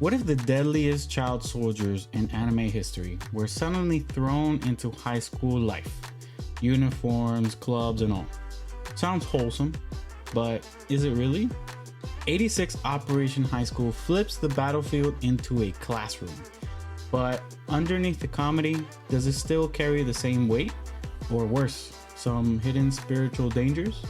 What if the deadliest child soldiers in anime history were suddenly thrown into high school life? Uniforms, clubs, and all. Sounds wholesome, but is it really? 86 Operation High School flips the battlefield into a classroom. But underneath the comedy, does it still carry the same weight? Or worse, some hidden spiritual dangers?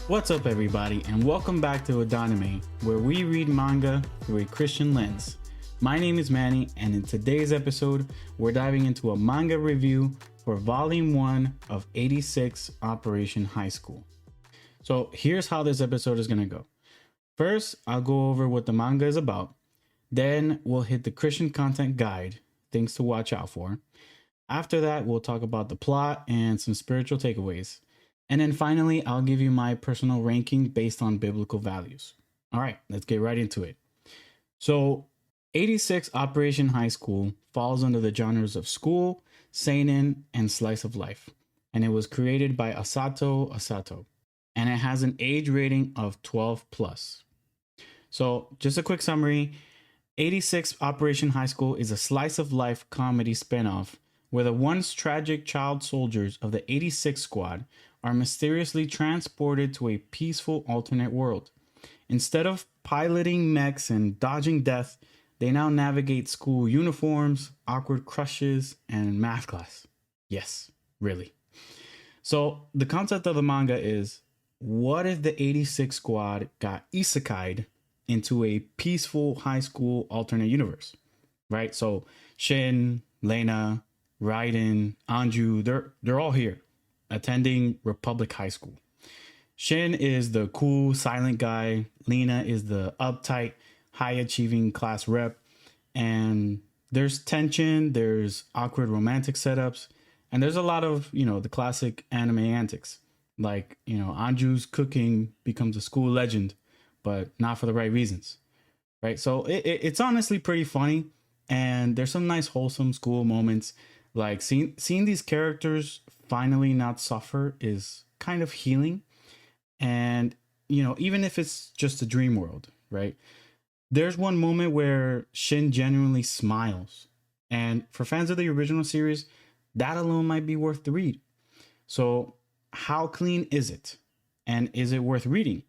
What's up, everybody, and welcome back to Adonime, where we read manga through a Christian lens. My name is Manny, and in today's episode, we're diving into a manga review for Volume 1 of 86 Operation High School. So here's how this episode is going to go. First, I'll go over what the manga is about. Then we'll hit the Christian content guide, things to watch out for. After that, we'll talk about the plot and some spiritual takeaways. And then finally, I'll give you my personal ranking based on biblical values. All right, let's get right into it. So 86 Operation High School falls under the genres of school, seinen, and slice of life. And it was created by Asato. And it has an age rating of 12 plus. So just a quick summary. 86 Operation High School is a slice of life comedy spinoff where the once tragic child soldiers of the 86 squad are mysteriously transported to a peaceful alternate world. Instead of piloting mechs and dodging death, they now navigate school uniforms, awkward crushes, and math class. Yes, really. So the concept of the manga is, what if the 86 squad got isekai'd into a peaceful high school alternate universe? Right? So Shin, Lena, Raiden, Anju, they're all here attending Republic High School. Shin is the cool, silent guy. Lena is the uptight, high-achieving class rep. And there's tension, there's awkward romantic setups, and there's a lot of, the classic anime antics. Like, Anju's cooking becomes a school legend, but not for the right reasons, right? So it's honestly pretty funny, and there's some nice, wholesome school moments. Like seeing these characters finally not suffer is kind of healing. And, even if it's just a dream world, right? There's one moment where Shin genuinely smiles. And for fans of the original series, that alone might be worth the read. So how clean is it? And is it worth reading?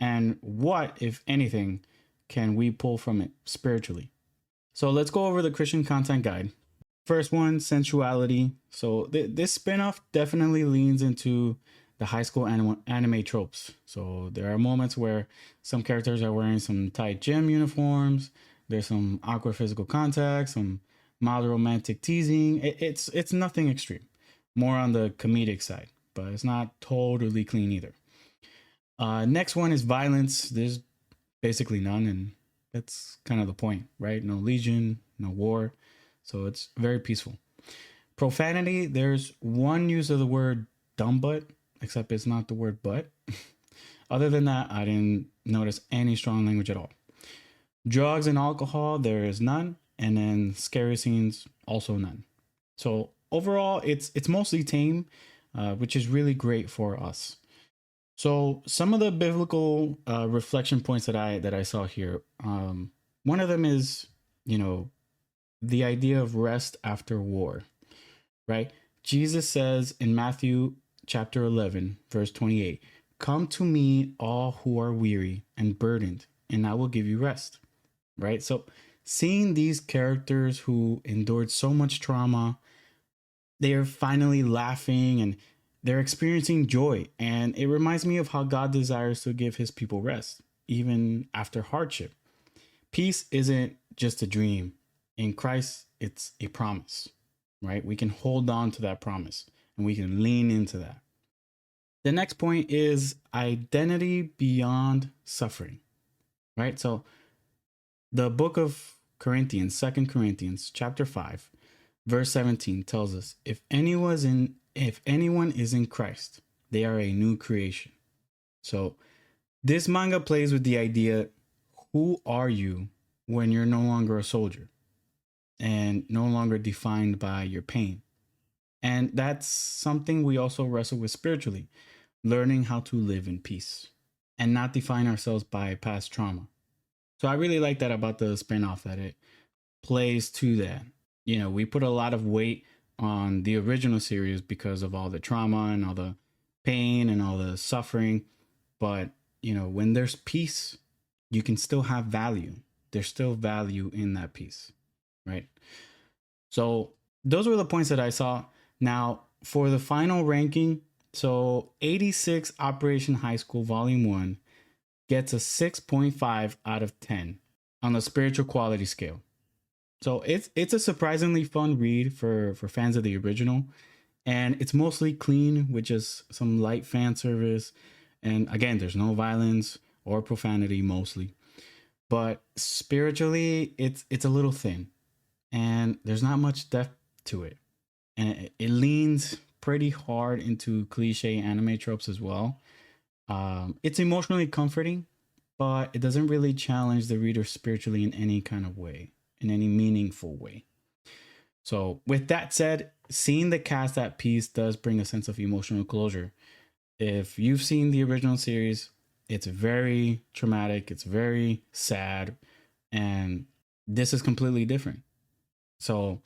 And what, if anything, can we pull from it spiritually? So let's go over the Christian content guide. First one, sensuality. So this spinoff definitely leans into the high school anime tropes. So there are moments where some characters are wearing some tight gym uniforms. There's some awkward physical contact, some mild romantic teasing. It's nothing extreme. More on the comedic side, but it's not totally clean either. Next one is violence. There's basically none, and that's kind of the point, right? No legion, no war. So it's very peaceful. Profanity, there's one use of the word dumb butt, except it's not the word butt. Other than that, I didn't notice any strong language at all. Drugs and alcohol, there is none. And then scary scenes, also none. So overall, it's mostly tame, which is really great for us. So some of the biblical reflection points that I saw here, one of them is, the idea of rest after war, right? Jesus says in Matthew chapter 11, verse 28, "Come to me, all who are weary and burdened, and I will give you rest," right? So seeing these characters who endured so much trauma, they are finally laughing and they're experiencing joy. And it reminds me of how God desires to give his people rest, even after hardship. Peace isn't just a dream. In Christ, it's a promise, right? We can hold on to that promise and we can lean into that. The next point is identity beyond suffering, right? So the book of Corinthians, 2 Corinthians chapter 5, verse 17 tells us, if anyone is in Christ, they are a new creation. So this manga plays with the idea, who are you when you're no longer a soldier and no longer defined by your pain? And that's something we also wrestle with spiritually, learning how to live in peace and not define ourselves by past trauma. So I really like that about the spinoff, that it plays to that. You know, we put a lot of weight on the original series because of all the trauma and all the pain and all the suffering. But, you know, when there's peace, you can still have value. There's still value in that peace, right? So those were the points that I saw. Now, for the final ranking, so 86 Operation High School Volume 1 gets a 6.5 out of 10 on the spiritual quality scale. So it's a surprisingly fun read for fans of the original, and it's mostly clean with just some light fan service. And again, there's no violence or profanity mostly, but spiritually, it's a little thin, and there's not much depth to it, and it leans pretty hard into cliche anime tropes as well. It's emotionally comforting, but it doesn't really challenge the reader spiritually in any kind of way, in any meaningful way. So, with that said, seeing the cast at peace does bring a sense of emotional closure. If you've seen the original series, it's very traumatic, it's very sad, and this is completely different. So,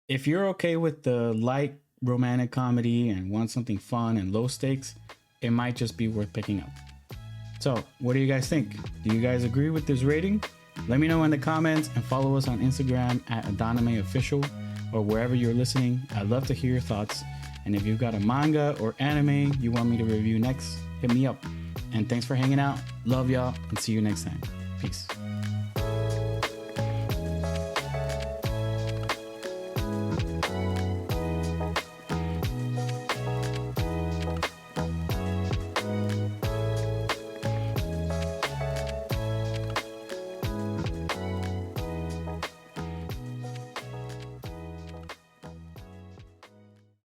if you're okay with the light romantic comedy and want something fun and low stakes, it might just be worth picking up. So, what do you guys think? Do you guys agree with this rating? Let me know in the comments, and follow us on Instagram at Adonime Official or wherever you're listening. I'd love to hear your thoughts. And if you've got a manga or anime you want me to review next, hit me up. And thanks for hanging out. Love y'all, and see you next time. Peace.